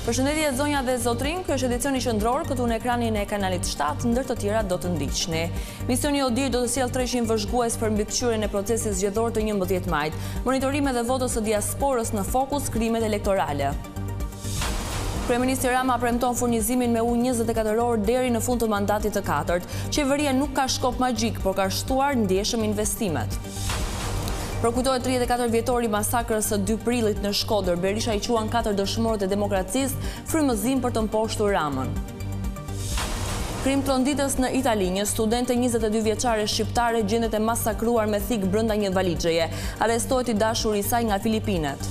Përshëndetje zonja dhe zotrin, ky është edicioni qendror këtu në ekranin e kanalit 7, ndër të tjera do të ndiqni. Misioni ODIHR do të sjellë 300 vëzhgues për mbikëqyrjen e procesit zgjedhor të 11 majit. Monitorime dhe votës së diasporës në fokus, krimet elektorale. Kryeministri Rama premton furnizimin me ujë 24 orë deri në fund të mandatit të 4. Qeveria nuk ka shkop magjik, por ka shtuar ndjeshëm investimet. Përkujtohet 34 vjetori masakrës së 2 prillit në Shkodër, Berisha i quan 4 dëshmorët e demokracisë frymëzim për të mposhtur Ramën. Krim tronditës në Itali, një studente 22 vjeçare shqiptare gjendet e masakruar me thik brenda një valixheje. Arrestohet i dashuri i saj nga Filipinet.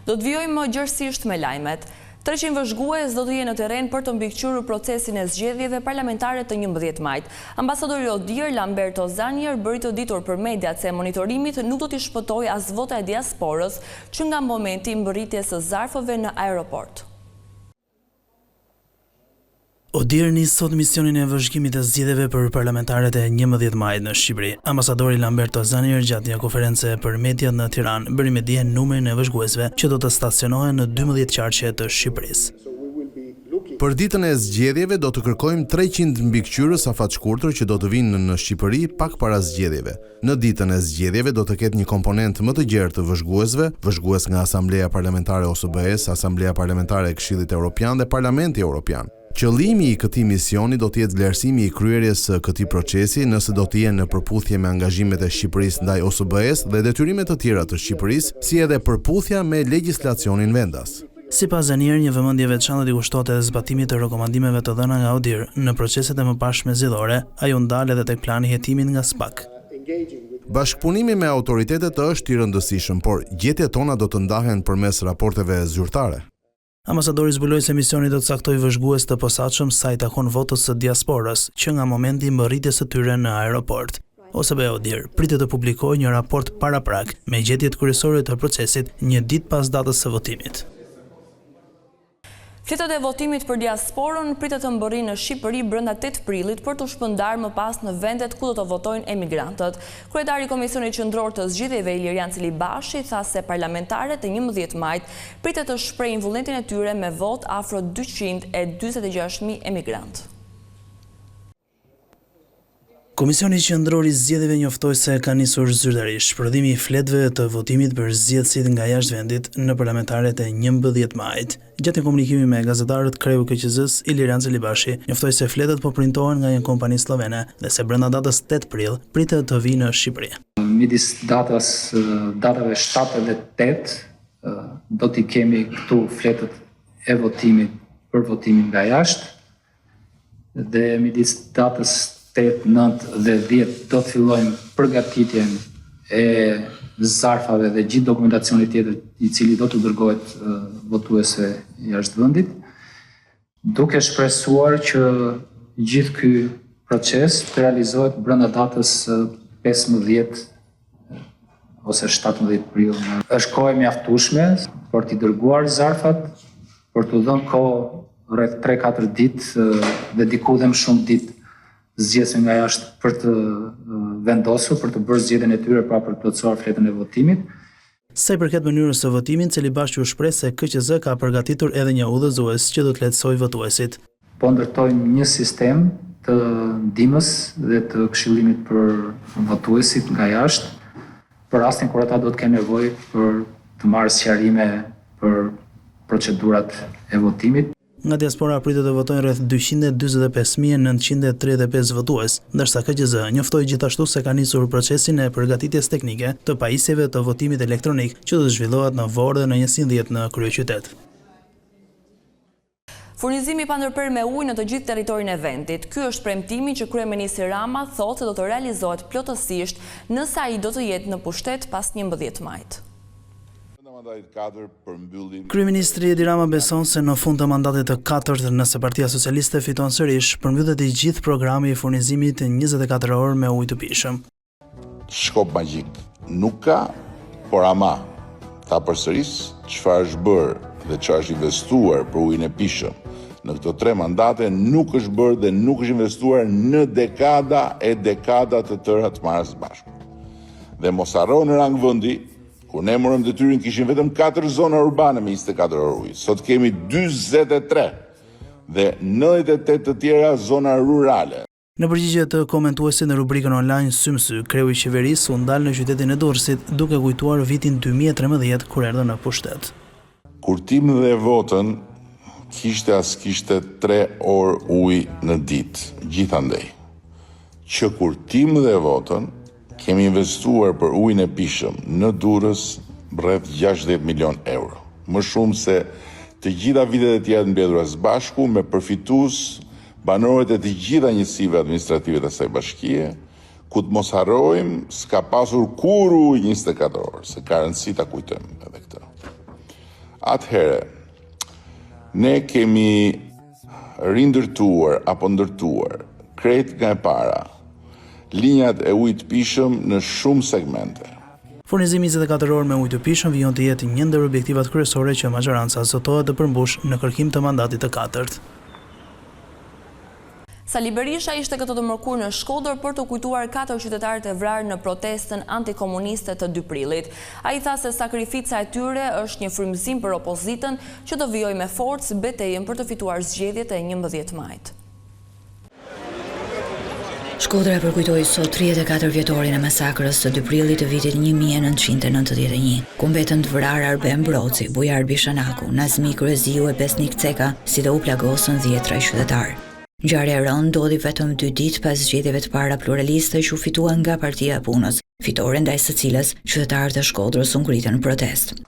Do të vijojmë gjërësisht me lajmet. 300 vëzhgues do të jenë në terren për të mbikëqyrur procesin e zgjedhjeve parlamentare të 11 majit. Ambasadori ODIHR Lamberto Zanier bëri të ditur për mediat se monitorimit nuk do t'i shpëtojë as vota e diasporës që nga momenti i mbërritjes së zarfëve në aeroport. ODIHR nis sot misionin e vëzhgimit të zgjedhjeve për parlamentarët e 11 majit në Shqipëri. Ambasadori Lamberto Zanier gjatë një konference për mediat në Tiranë bëri me dije numrin e vëzhguesve që do të stacionohen në 12 qarqe të Shqipërisë. Për ditën e zgjedhjeve do të kërkojmë 300 mbikëqyrës afatshkurtër që do të vinë në Shqipëri pak para zgjedhjeve. Në ditën e zgjedhjeve do të ketë një komponent më të gjerë të vëzhguesve, vëzhgues nga Asambleja Parlamentare OSBE-s, Asambleja Parlamentare e Këshillit Evropian dhe Parlamenti Evropian. Qëllimi i këtij misioni do të jetë vlerësimi i kryerjes së këtij procesi nëse do të jenë në përputhje me angazhimet e Shqipërisë ndaj OSBE-s dhe detyrimet të tjera të Shqipërisë, si edhe përputhja me legjislacionin vendas. Sipas Zanier, një vëmendje veçantë i kushtohet edhe zbatimit të rekomandimeve të dhëna nga ODIHR në proceset e mëparshme zgjedhore, ajo ndal edhe tek plani i hetimit nga SPAK. Bashkëpunimi me autoritetet është i rëndësishëm, por gjetjet tona do të ndahen përmes raporteve zyrtare. Ambasadori zbuloi se misioni do të caktojë vëzhgues të posaçëm sa i takon votës së diasporës, që nga momenti i mbërritjes së tyre në aeroport. OSBE ODIHR pritet të publikojë një raport paraprak me gjetjet kryesore të procesit një ditë pas datës së votimit. Fletët e votimit për diasporën pritet të mbërrijnë në Shqipëri brenda 8 prillit për të shpërndarë më pas në vendet ku do të votojnë emigrantët. Kryetari i Komisionit Qendror të Zgjedhjeve Ilirian Celibashi tha se parlamentarët e 11 majit pritet të shprehin vullnetin e tyre me vot afro 246.000 emigrantë. Komisioni Qendror i Zgjedhjeve njoftoi se ka nisur zyrtarisht shpërndimi i fletëve të votimit për zgjedhësit nga jashtë vendit në parlamentarët e 11 majit. Gjatë një komunikimi me gazetarët, kreu i KQZ-s Ilirian Celibashi njoftoi se fletët po printohen nga një kompani slovene dhe se brenda datës 8 prill pritet të vinë në Shqipëri. Midis datave 7 dhe 8 do t'i kemi këtu fletët e votimit për votimin nga jashtë dhe midis datës 8, 9 dhe 10 do të fillojmë përgatitjen e zarfave dhe gjithë dokumentacionit tjetër i cili do të dërgohet votuesve jashtë vendit, duke shpresuar që gjithë ky proces të realizohet brenda datës 15 ose 17 prill. Është kohë e mjaftueshme për t'i dërguar zarfat, për t'u dhënë kohë rreth 3-4 ditë dhe diku dhe më shumë ditë zgjedhësve nga jashtë për të vendosur, për të bërë zgjedhjen e tyre pra për të plotësuar fletën e votimit. Sa i përket mënyrës së votimit, Celibashi u shpreh se KQZ ka përgatitur edhe një udhëzues që do të lehtësojë votuesit. Po ndërtojmë një sistem të ndihmës dhe të këshillimit për votuesit nga jashtë, për rastin kur ata do të kenë nevojë për të marrë sqarime për procedurat e votimit. Nga diaspora pritet të votojnë rreth 245.935 votues, ndërsa KQZ njoftoi gjithashtu se ka nisur procesin e përgatitjes teknike të pajisjeve të votimit elektronik që do të zhvillohet në Vorë dhe në 110 në kryeqytet. Furnizimi pa ndërprerje me ujë në të gjithë territorin e vendit. Ky është premtimi që kryeministri Rama thotë se do të realizohet plotësisht nëse ai do të jetë në pushtet pas 11 majit. Kryeministri Edi Rama beson se në fund të mandatit të 4, nëse Partia Socialiste fiton sërish, përmbyllet i gjithë programi i furnizimit 24 orë me ujë të pijshëm. Shkop magjik nuk ka, por ama ta përsëris çfarë është bërë dhe çfarë është investuar për ujin e pishëm në këto 3 mandate nuk është bërë dhe nuk është investuar në dekada të tëra të marrës së bashku. Dhe mos harro në rang vendi, kur ne morëm detyrën kishin vetëm 4 zona urbane me 24 orë ujë. Sot kemi 43 dhe 98 të tjera zona rurale. Në përgjigje të komentuesit në rubrikën online Symsy, kreu i qeverisë u ndal në qytetin e Durrësit duke kujtuar vitin 2013 kur erdhën në pushtet. Kur tim dhe votën kishte 3 orë ujë në ditë, gjithandej. Që kur tim dhe votën kemi investuar për ujin e pishëm në Durrës rreth 60 milion euro. Më shumë se të gjitha vitet e tjera të mbledhura së bashku me përfitues banorët e të gjitha njësive administrative të asaj bashkie, ku të mos harrojmë, s'ka pasur kur ujë 24 orë, se ka rëndësi ta kujtojmë edhe këtë. Atëherë, ne kemi rindërtuar apo ndërtuar krejt nga e para linjat e ujit pishëm në shumë segmente. Furnizimi 24 orë me ujë të pishëm vijon të jetë një ndër objektivat kryesore që majoranca zotohet të përmbush në kërkim të mandatit të 4. Sali Berisha ishte këtë të mërkur në Shkodër për të kujtuar 4 qytetarët e vrarë në protestën antikomuniste të 2 prillit. Ai tha se sakrifica e tyre është një frymëzim për opozitën që do vijojë me forcë betejën për të fituar zgjedhjet e 11 majit. Shkodra përkujtoi sot 34 vjetorin e masakrës së 2 prillit të vitit 1991, ku mbetën të vrarë Arben Broci, Bujar Bishanaku, Nazmi Kryeziu e Besnik Ceka, si dhe u plagosën 10 qytetarë. Ngjarja e rëndë ndodhi vetëm 2 ditë pas zgjedhjeve të para pluraliste që u fituan nga Partia e Punës, fitore ndaj së cilës qytetarët e Shkodrës u ngritën në protestë.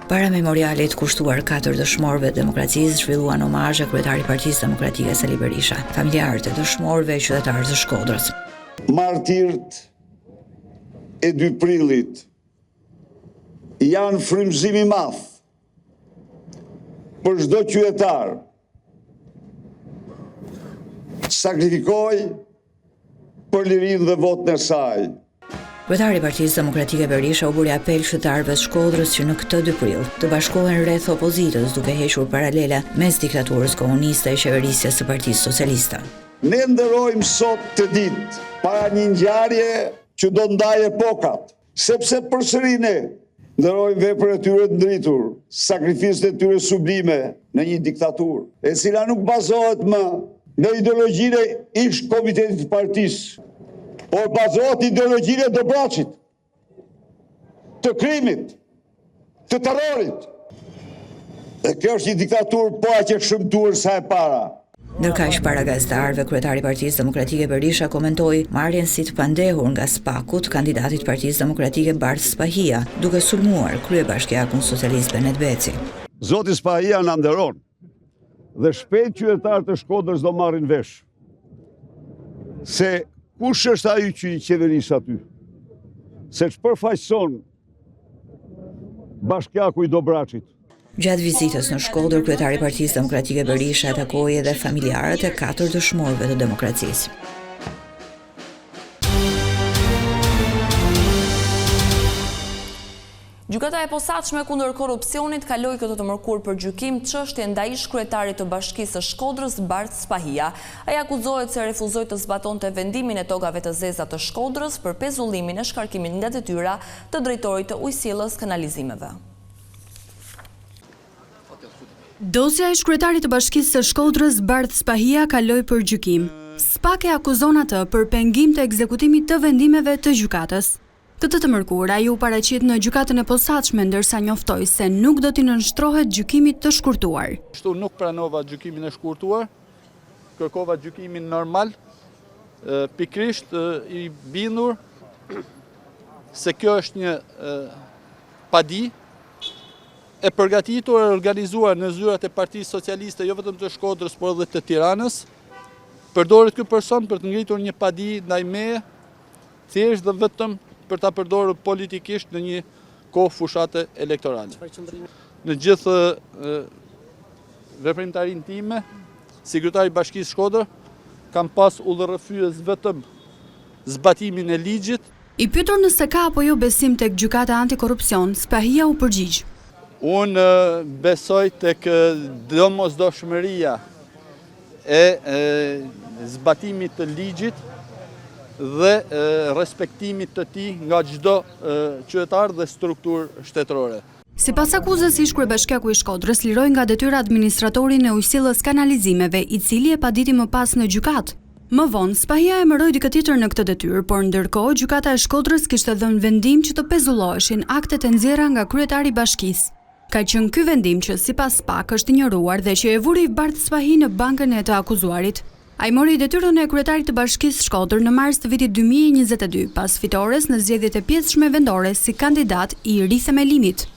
Para memorialit kushtuar 4 dëshmorëve të demokracisë zhvilluan omazhe kryetarit të Partisë Demokratike Sali Berisha, familjarët e dëshmorëve e qytetarët të Shkodrës. Martirët e 2 prillit janë frymëzim i madh për çdo qytetar. Sakrifikoj për lirinë dhe votën e saj. Kryetari i Partisë Demokratike Berisha u bëri apel qytetarëve të Shkodrës që në këtë 2 prill të bashkohen rreth opozitës duke hequr paralele mes diktaturës komuniste e qeverisjes së Partisë Socialiste. Ne nderojmë sot të ditë para një ngjarje që do ndajë epokat, sepse përsëri ne nderojmë veprën e tyre të ndritur, sakrificën e tyre sublime në një diktaturë, e cila nuk bazohet më në ideologjinë e ish komitetit të partisë, por bazohet ideologjinë e Dobraçit, të krimit, të terrorit. Dhe kjo është një diktaturë po aq e shëmtuar sa e para. Ndërkaq para gazetarëve, kryetari i Partisë Demokratike Berisha komentoi marrjen si të pandehur nga SPAK-u të kandidatit të Partisë Demokratike Bart Spahia, duke sulmuar kryebashkiakun socialist Benet Beci. Zoti Spahia na nderon dhe shpejt qytetarët e Shkodrës do marrin vesh se kush është ai që i qeveris aty, se ç'përfaqëson bashkiaku i Dobraçit. Gjatë vizitës në Shkodër, kryetari i Partisë Demokratike Berisha takoi edhe familjarët e 4 dëshmorëve të demokracisë. Gjykata e posaçme kundër korrupsionit kaloi këtë të mërkur për gjykim çështjen ndaj ish-kryetarit të Bashkisë së Shkodrës Bart Spahia. Ai akuzohet se refuzoi të zbatonte vendimin e tokave të zeza të Shkodrës për pezullimin e shkarkimit nga detyra të drejtorit të ujësillës kanalizimeve. Dosja e ish-kryetarit të Bashkisë së Shkodrës Bart Spahia kaloi për gjykim. SPAK e akuzon atë për pengim të ekzekutimit të vendimeve të gjykatës. Këtë të mërkur, ai u paraqit në gjykatën e posaçme ndërsa njoftoi se nuk do t'i nënshtrohet gjykimit të shkurtuar. Kështu nuk pranova gjykimin e shkurtuar, kërkova gjykimin normal, pikrisht i bindur se kjo është një padi e përgatitur e organizuar në zyrat e Partisë Socialiste, jo vetëm të Shkodrës, por edhe të Tiranës. Përdoret ky person për të ngritur një padi ndaj meje, thjesht dhe vetëm për ta përdorur politikisht në një kohë fushate elektorale. Në gjithë veprimtarinë time, si kryetari i Bashkisë Shkodër, kam pas udhërrëfyes vetëm zbatimin e ligjit. I pyetur nëse ka apo jo besim tek gjykata antikorrupsion, Spahia u përgjigj. Unë besoj tek domosdoshmëria e zbatimit të ligjit dhe respektimit të tij nga çdo qytetar dhe strukturë shtetërore. Sipas akuzës, ish kryebashkiaku i Shkodrës liroi nga detyra administratorin e ujësillës kanalizimeve, i cili e paditi më pas në gjykatë. Më vonë, Spahia emëroi dikë tjetër në këtë detyrë, por ndërkohë gjykata e Shkodrës kishte dhënë vendim që të pezulloheshin aktet e nxjerra nga kryetari i bashkisë. Ka qenë ky vendim që sipas SPAK është injoruar dhe që e vuri Bart Spahi në bankën e të akuzuarit. Ai mori detyrën e kryetarit të bashkisë Shkodër në mars të vitit 2022, pas fitores në zgjedhjet e pjesëshme vendore si kandidat i rithemelimit.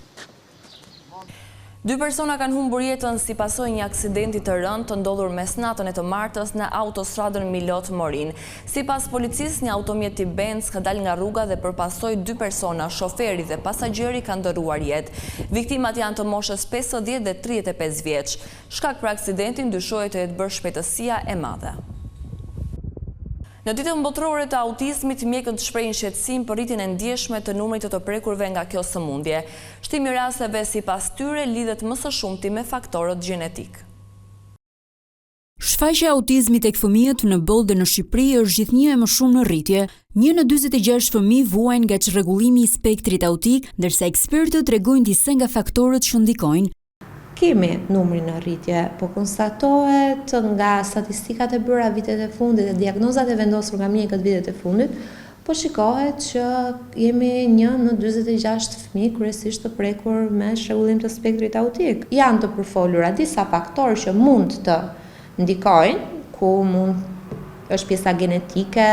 2 persona kanë humbur jetën si pasojë një aksidenti të rënd të ndodhur mesnatën e të martës në autostradën Milot-Morin. Sipas policisë, një automjet Benz ka dalë nga rruga dhe përpasoi 2 persona, shoferi dhe pasagjeri kanë dëruar jetë. Viktimat janë të moshës 50 dhe 35 vjeç. Shkak për aksidentin dyshohet të jetë bërë shpejtësia e madhe. Në ditën botërore të autizmit, mjekët shprehin shqetësim për rritjen e ndjeshme të numrit të prekurve nga kjo sëmundje. Shtimi i rasteve sipas tyre lidhet më së shumti me faktorët gjenetik. Shfaqja e autizmit tek fëmijët në botë dhe në Shqipëri është gjithnjë e më shumë në rritje. 1 në 46 fëmijë vuajnë nga çrregullimi i spektrit autik, ndërsa ekspertët tregojnë disa nga faktorët që ndikojnë. Kemi numrin në rritje, po konstatohet nga statistikat e bëra vitet e fundit dhe diagnozat e vendosur nga mjekët vitet e fundit, po shikohet që jemi 1 në 46 fëmijë kryesisht të prekur me çrregullim të spektrit autik. Janë të përfolura disa faktorë që mund të ndikojnë, ku është pjesa genetike,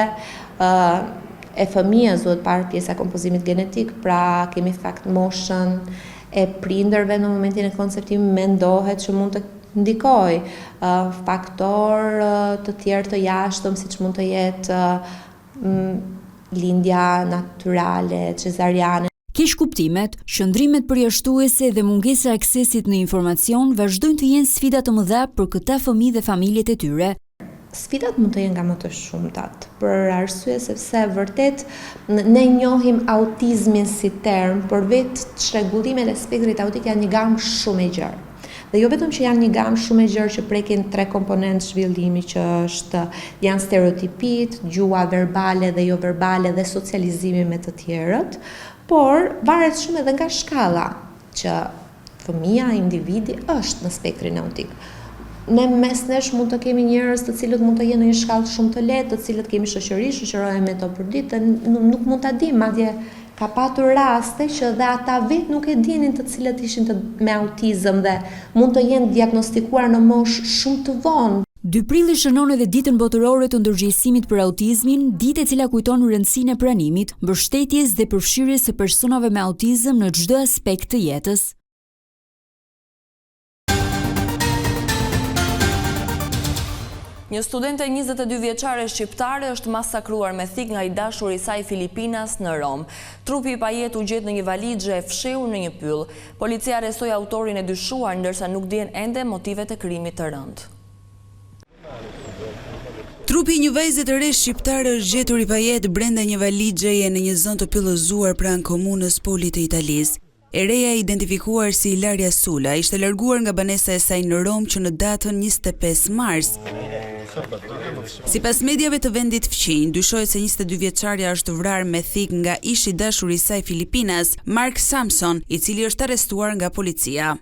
e fëmijës duhet parë pjesa kompozimit genetik, pra kemi fakt moshën e prindërve në momentin e konceptimit, mendohet që mund të ndikoj faktor të tjerë të jashtëm, siç mund të jetë lindja natyrale, cesariane. Keqkuptimet, shëndrimet përjashtuese dhe mungesa e aksesit në informacion vazhdojnë të jenë sfida të mëdha për këta fëmijë dhe familjet e tyre. Sfidat mund të jenë nga më të shumtat, për arsye sepse vërtet ne njohim autizmin si term, por vetë çrregullimet e spektrit autik janë një gamë shumë e gjerë. Dhe jo vetëm që janë një gamë shumë e gjerë që prekin 3 komponentë zhvillimi, që janë stereotipit, gjua verbale dhe jo verbale dhe socializimi me të tjerët, por varet shumë edhe nga shkalla që fëmia, individi është në spektrin autik. Ne mes nesh mund të kemi njerëz të cilët mund të jenë në një shkallë shumë të lehtë, të cilët kemi shoqërohen me to për ditë, nuk mund ta dim, madje ka patur raste që dhe ata vetë nuk e dinin të cilët ishin me autizëm dhe mund të jenë diagnostikuar në moshë shumë të vonë. 2 prilli shënon edhe ditën botërore të ndërgjegjësimit për autizmin, ditë e cila kujton rëndësinë e pranimit, mbështetjes dhe përfshirjes së personave me autizëm në çdo aspekt të jetës. Një studente 22 vjeçare shqiptare është masakruar me thik nga i dashuri i saj Filipinas në Rom. Trupi i pajet u gjet në një valixhe e fshehur në një pyll. Policia arrestoi autorin e dyshuar, ndërsa nuk dihen ende motivet e krimit të rënd. Trupi i një vajze të re shqiptare është gjetur i pajet brenda një valixheje në një zonë të pyllëzuar pranë komunës Poli të Italisë. E reja identifikuar si Ilaria Sula ishte larguar nga banesa e saj në Rom që në datën 25 mars. Sipas mediave të vendit fqinj, dyshohet se 22 vjeçaria është vrarë me thik nga ishi i dashur i saj Filipinas, Mark Samson, i cili është arrestuar nga policia.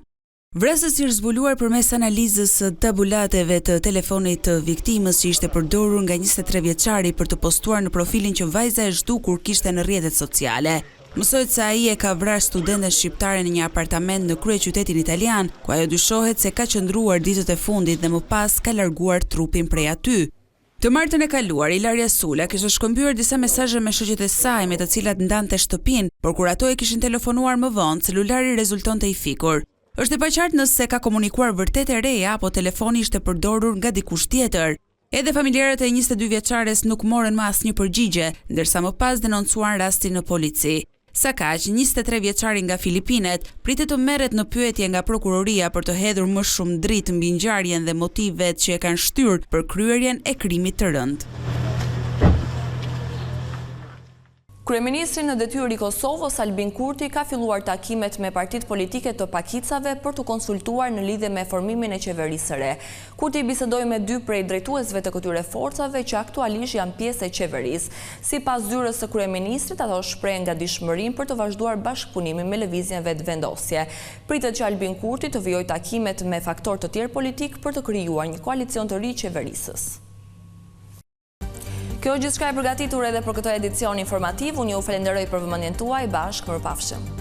Vrasësi është zbuluar përmes analizës së tabulateve të telefonit të viktimës që ishte përdorur nga 23 vjeçari për të postuar në profilin që vajza e zhdukur kishte në rrjetet sociale. Mësohet se ai e ka vrarë studenten shqiptare në një apartament në kryeqytetin italian, ku ajo dyshohet se ka qëndruar ditët e fundit dhe më pas ka larguar trupin prej aty. Të martën e kaluar, Ilaria Sula kishte shkëmbyer disa mesazhe me shoqet e saj me të cilat ndante shtëpinë, por kur ato e kishin telefonuar më vonë, celulari rezultonte i fikur. Është e paqartë nëse ka komunikuar vërtet e reja apo telefoni ishte përdorur nga dikush tjetër. Edhe familjarët e 22 vjeçares nuk morën më asnjë përgjigje, ndërsa më pas denoncuan rastin në polici. Sa kaq, 23 vjeçari nga Filipinet pritet të merret në pyetje nga prokuroria për të hedhur më shumë dritë mbi ngjarjen dhe motivet që e kanë shtyrë për kryerjen e krimit të rënd. Kryeministri në detyrë i Kosovës, Albin Kurti, ka filluar takimet me partitë politike të pakicave për të konsultuar në lidhje me formimin e qeverisë së re. Kurti bisedoi me 2 prej drejtuesve të këtyre forcave që aktualisht janë pjesë e qeverisë. Sipas zyrës së kryeministrit, ato shprehen gatishmërinë për të vazhduar bashkëpunimin me lëvizjenve të vendosje. Pritet që Albin Kurti të vijojë takimet me faktorë të tjerë politik për të krijuar një koalicion të ri qeverisës. Kjo gjithçka e përgatitur edhe për këtë edicion informativ. Unë ju falenderoj për vëmendjen tuaj. Bashkë mirupafshim.